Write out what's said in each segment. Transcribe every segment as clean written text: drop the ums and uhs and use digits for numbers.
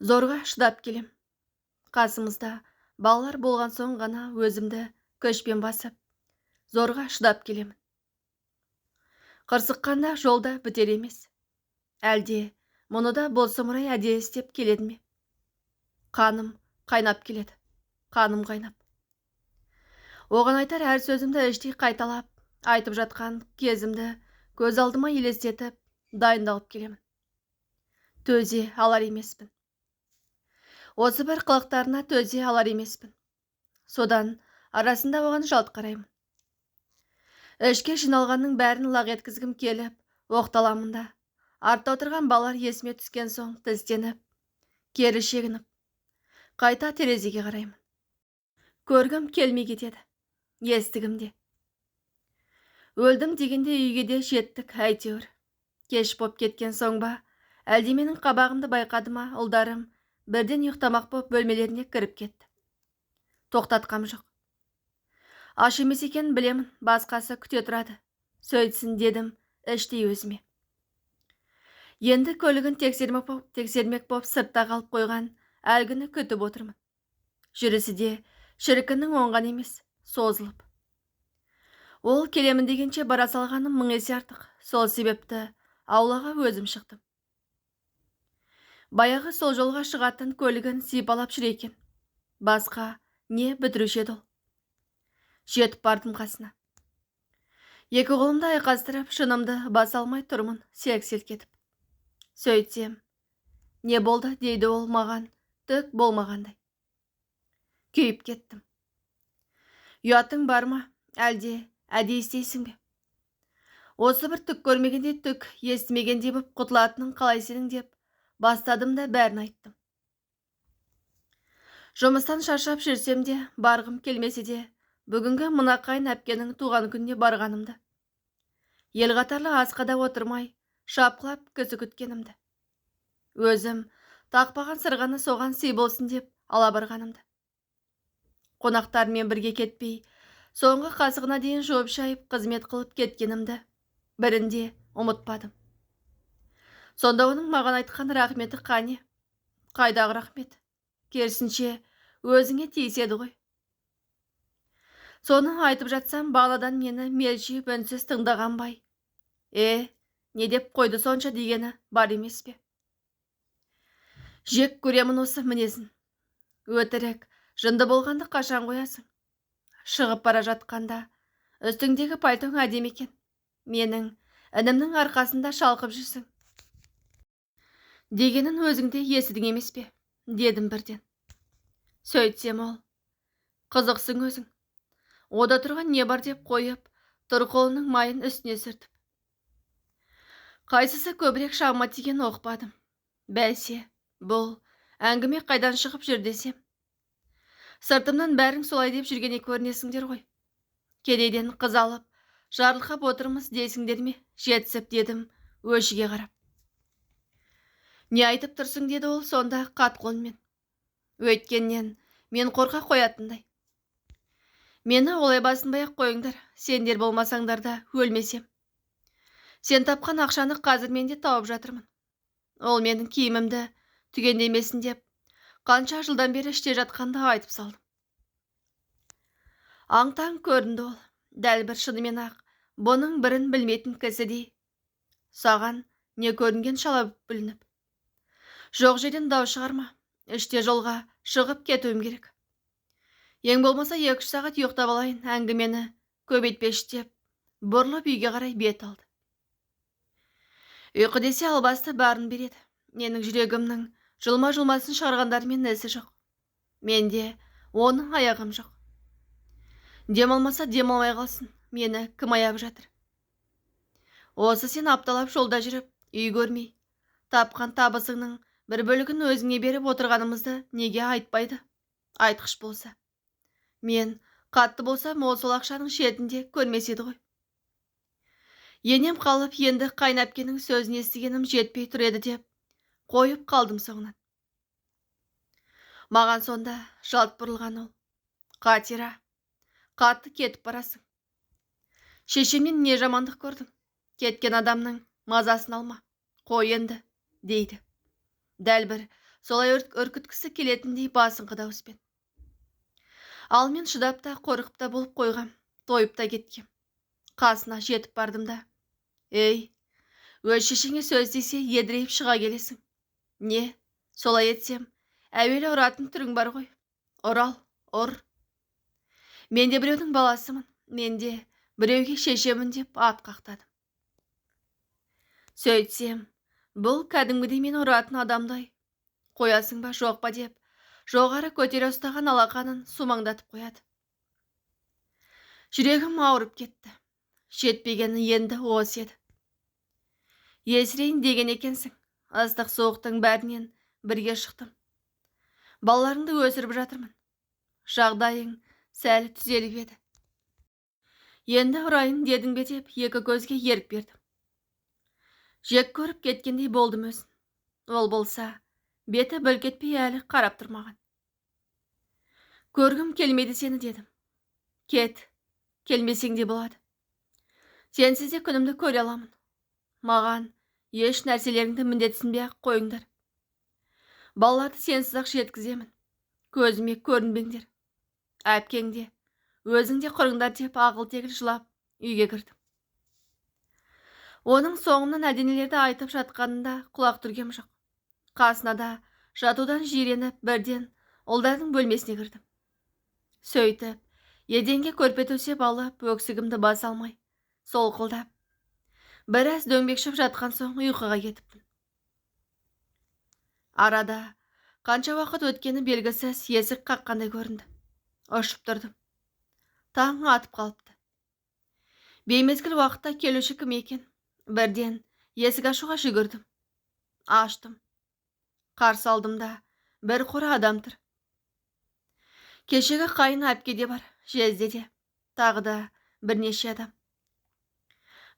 Зорға шыдап келем. Қасымызда балалар болған соң ғана өзімді көшпен басып, зорға шыдап келемін. Қырсыққанда жолда бітер емес. Әлде мұны да болсымырай әдейі істеп келеді ме? Қаным қайнап келеді. Қаным қайнап. Оған айтар әр сөзімді іштей қайталап, айтып жатқан кезімді көз алдыма елестетіп, дайындалып келемін. Төзе алар емеспін. Осы бір қылықтарына төзе алар емеспін. Содан арасында оған жалт қараймын. Ішке жиналғанның бәрін лақ еткізгім келіп, оқталамын да. Артта отырған балалар есіме түскен соң тістеніп, кері шегініп, қайта терезеге қараймын. Көргім келмей кетеді, естігімде. Өлдім дегенде үйге де жеттік әйтеуір. Кеш боп кеткен соң ба, әлде менің қабағымды байқады ма, ұлдарым бірден ұйықтамақ боп бөлмелеріне кіріп кетті. Тоқтатқам жоқ. Аш емес екенін білемін, басқасы күте тұрады. Сөйтсін дедім іштей өзіме. Енді көлігін тексермек боп сыртта қалып қойған әлгіні күтіп отырмын. Жүрісі де шіркіннің оңған емес, созылып. Ол келемін дегенше бара салғаным мың есе артық. Сол себепті аулаға өзім шықтым. Баяғы сол жолға шығатын көлігін сипалап жүр екен. Басқа не бітіруші еді ол. Жетіп бардым қасына. Екі қолымды айқастырып, шынымды баса алмай тұрмын, селк-селк етіп. Сөйтсем, не болды дейді ол маған, түк болмағандай. Күйіп кеттім. Ұятың бар ма, әлде әдейі істейсің бе? Осы бір түк көрмегенде, түк естімегенде боп құтылатының қалай сенің деп бастадым да бәрін айттым. Жұмыстан шаршап жүрсем де, барғым келмесе де, бүгінгі мына қайын әпкенің туған күніне барғанымды. Ел қатарлы асқада отырмай, шапқылап кісі күткенімді. Өзім тақпаған сырғаны соған сый болсын деп ала барғанымды. Қонақтармен бірге кетпей, соңғы қасығына дейін жуып шайып қызмет қылып кеткенімді бірінде ұмытпадым. Сонда оның маған айтқан рахметі қане? Қайдағы рахмет? Керісінше өзіңе тиіседі ғой. Соны айтып жатсам, бағанадан мені мелшиіп үнсіз тыңдаған бай. Не деп қойды сонша дегені бар емес пе? Жек көремін осы мінезін. Өтірік, жынды болғанды қашан қоясың? Шығып бара жатқанда, үстіңдегі пальтоң әдемі екен. Менің інімнің арқасында шалқып жүрсің. Дегенін өзіңде естідің емес пе? Дедім бірден. Сөйтсем ол, қызықсың өзің. Ода тұрған не бар деп қойып, тұр қолының майын үстіне сүртіп. Қайсысы көбірек шағыма тиген оқпадым. Бәлсе, бұл әңгіме қайдан шығып жүр десем. Сыртымнан бәрің солай деп жүргене көрінесіңдер ғой. Кедейден қыз алып, жарылқап отырмыз дейсіңдер ме? Жетсіп дедім өшіге қарап. Не айтып тұрсың деді ол сонда қат қолмен. Өйткеннен мен қорқа қоятындай. Мені олай басынбай-ақ қойыңдар, сендер болмасаңдар да өлмесем. Сен тапқан ақшаны қазір мен де тауып жатырмын. Ол менің киімімді түгендемесін деп, қанша жылдан бері іште жатқанда айтып салдым. Аң-таң көрінді ол, дәл бір шынымен ақ, бұның бірін білмейтін кісідей. Саған не көрінген шала бүлініп. Жоқ жерден дау шығарма, іште жолға шығып кетуім керек. Ең болмаса 2-3 сағат ұйықтап алайын, әңгімені көбейтпеш деп, бұрылып үйге қарай бет алды. Ұйқы десе албасты барын береді. Менің жүрегімнің жылма-жылмасын шығарғандармен несі жоқ. Менде оның аяғым жоқ. Демалмаса демалмай қалсын, мені кім аяп жатыр? Осы сен апталап жолда жүріп, үй көрмей, тапқан табысыңның бір бөлігін өзіңе беріп отырғанымызды неге айтпайды? Айтқыш болса. Мен қатты болсам, ол сол ақшаның шетінде көрмеседі ғой. Енем қалып, енді қайнапкенің сөзін естігенім жетпей тұр еді деп, қойып қалдым соңынан. Маған сонда жалт бұрылған ол. Қатира, қатты кетіп барасың. Шешемнен не жамандық көрдің? Кеткен адамның мазасын алма. Қой енді, дейді. Дәл бір солай үркіткісі келетіндей басыңқы дауыспен. Ал мен шыдап та қорқып та болып қойғам, тойып та кеткем. Қасына жетіп бардым да: «Ей, өз шешеңе сөз десе едірейіп шыға келесің. Не, солай етсем, әуелі ұратын түрің бар ғой. Ұрал, ұр. Мен де біреудің баласымын, мен де біреуге шешемін» деп ат қақтадым. Сөйтсем, бұл кәдімгідей мен ұратын адамдай. Қоясың ба жоқ па деп жоғары көтере ұстаған алақанын сумаңдатып қояды. Жүрегім ауырып кетті. Жетпегені енді осы еді. Есірейін деген екенсің. Ыстық суықтың бәрінен бірге шықтым. Балаларыңды өсіріп жатырмын. Жағдайың сәл түзеліп еді. Енді ұрайын дедің бе деп екі көзге ерік бердім. Жек көріп кеткендей болдым өзін. Ол болса, беті бүлк етпей әлі қарап тұрмаған. «Көргім келмейді сені» дедім. «Кет, келмесең де болады. Сенсіз де күнімді көре аламын. Маған еш нәрселеріңді міндетсінбей-ақ қойыңдар. Балаларды сенсіз ақ жеткіземін. Көзіме көрінбеңдер. Әпкең де, өзің де құрыңдар» деп ағыл-тегіл жылап үйге кірдім. Оның соңымнан әлденелерді айтып жатқанында құлақ түргем жоқ. Қасына да жатудан жиреніп бірден ұлдардың бөлмесіне кірдім. Сөйтіп, еденге көрпе төсеп алып, өксігімді баса алмай, солқылдап, біраз дөңбекшіп жатқан соң ұйқыға кетіппін. Арада қанша уақыт өткені белгісіз есік қаққандай көрінді. Ұшып тұрдым. Таң атып қалыпты. Беймезгіл уақытта келуші кім екен? Бірден есік ашуға жүгірдім. Аштым. Қарсы алдымда бір қора адам тұр. Кешегі қайын әпке де бар, жезде де, тағы да бірнеше адам.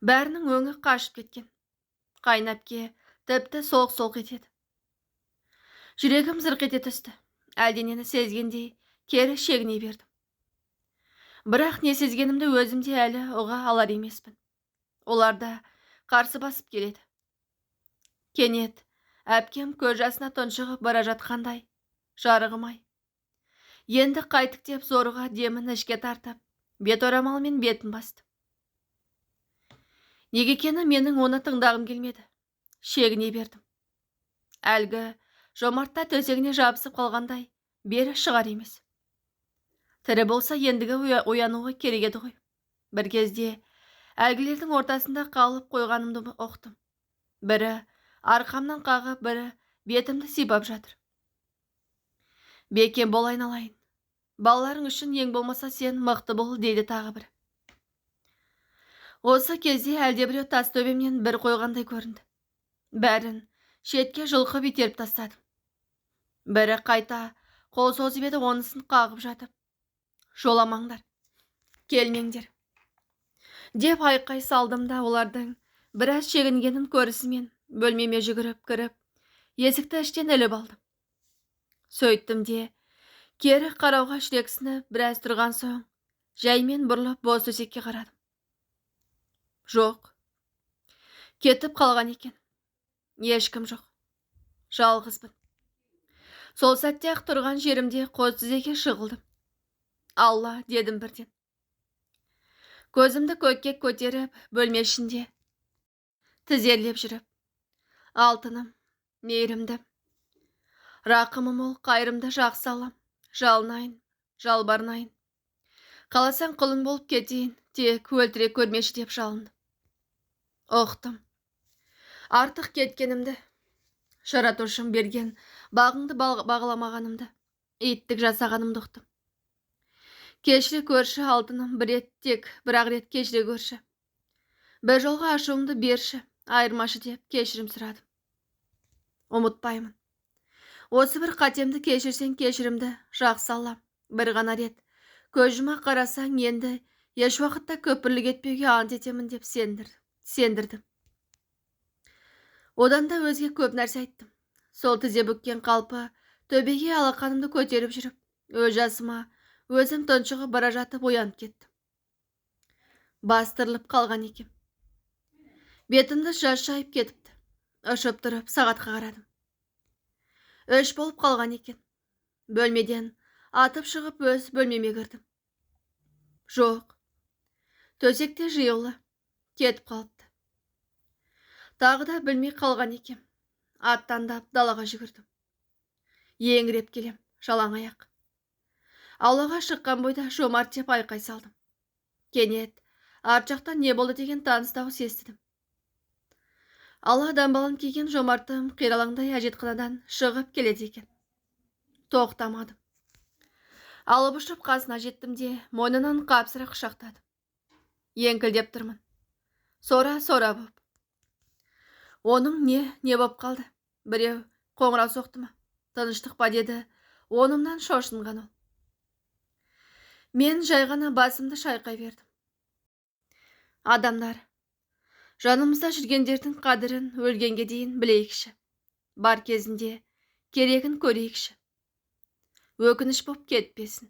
Бәрінің өңі қашып кеткен. Қайын әпке тіпті солқ-солқ етеді. Жүрегім зырқ ете түсті. Әлденені сезгендей кері шегіне бердім. Бірақ не сезгенімді өзімде әлі ұға алар емеспін. Олар да қарсы басып келеді. Кенет әпкем көз жасына тұншығып бара жатқандай: «Жарығым-ай, енді қайтық» деп зорға демін ішке тартып, бет орамалмен бетін басты. Неге екені менің оны тыңдағым келмеді. Шегіне бердім. Әлгі жомартта төсегіне жабысып қалғандай бері шығар емес. Тірі болса ендігі оянуы керек еді ғой. Бір кезде әлгілердің ортасында қалып қойғанымды ұқтым. Бірі арқамнан қағып, бірі бетімді сипап жатыр. «Бекем бол айналайын. Балаларың үшін ең болмаса сен мықты бол» дейді тағы бірі. Осы кезде әлдебіреу тас төбемнен бір қойғандай көрінді. Бәрін шетке жұлқып итеріп тастадым. Бірі қайта қол созып еді, онысын қағып жатып: «Жоламаңдар, келмеңдер» деп айқай салдым да олардың біраз шегінгенін көрісімен бөлмеме жүгіріп кіріп, есікті іштен іліп алдым. Сөйттім де кері қарауға жүрексініп біраз тұрған соң жаймен бұрылып бос төсекке қарадым. Жоқ, кетіп қалған екен. Ешкім жоқ. Жалғызбын. Сол сәтте ақ тұрған жерімде қос тізеге жығылдым. «Алла» дедім бірден. Көзімді көкке көтеріп, бөлме ішінде тізерлеп жүріп: «Алтыным, мейірімді, рақымы мол, қайырымды жақсы алам, жалынайын, жалбарынайын. Қаласаң құлың болып кетейін, тек өлтіре көрмеші» деп жалындым. Ұқтым. Артық кеткенімді, жаратушым берген бағыңды бағаламағанымды, иттік жасағанымды ұқтым. Кешіре көрші алтыным, бірақ рет кешіре көрші. Бір жолға ашуыңды берші, айырмашы деп кешірім сұрадым. Ұмытпаймын. Осы бір қатемді кешірсең кешірімді жақсы алам. Бір ғана рет көз жұма қарасаң енді еш уақытта көпірлік етпеуге ант етемін деп сендірдім. Одан да өзге көп нәрсе айттым. Сол тізе бүккен қалпы төбеге алақанымды көтеріп жүріп, өз жасыма өзім тұншығып бара жатып оянып кеттім. Бастырылып қалған екем. Бетімді жас шайып кетіпті. Ұшып тұрып сағатқа қарадым. Өш болып қалған екен. Бөлмеден атып шығып өз бөлмеме кірдім. Жоқ. Төсекте жиылы. Кетіп қалыпты. Тағы да білмей қалған екем. Аттандап далаға жүгірдім. Еңіреп келем, жалаң аяқ. Аулаға шыққан бойда Жомарт деп айқай салдым. Кенет арт жақтан не болды деген таныс дауыс естідім. Ала дамбалын киген Жомартым қиралаңдай әжетханадан шығып келеді екен. Тоқтамадым. Алып ұшып қасына жеттім де мойнынан қапсыра құшақтадым. Еңкілдеп тұрмын. Сора боп. Оның не боп қалды? Біреу қоңырау соқты ма? Тыныштық па деді. Онымнан шошынған ол. Мен жай ғана басымды шайқай бердім. Адамдар, жанымызда жүргендердің қадірін өлгенге дейін білейікші. Бар кезінде керегін көрейікші. Өкініш боп кетпесін.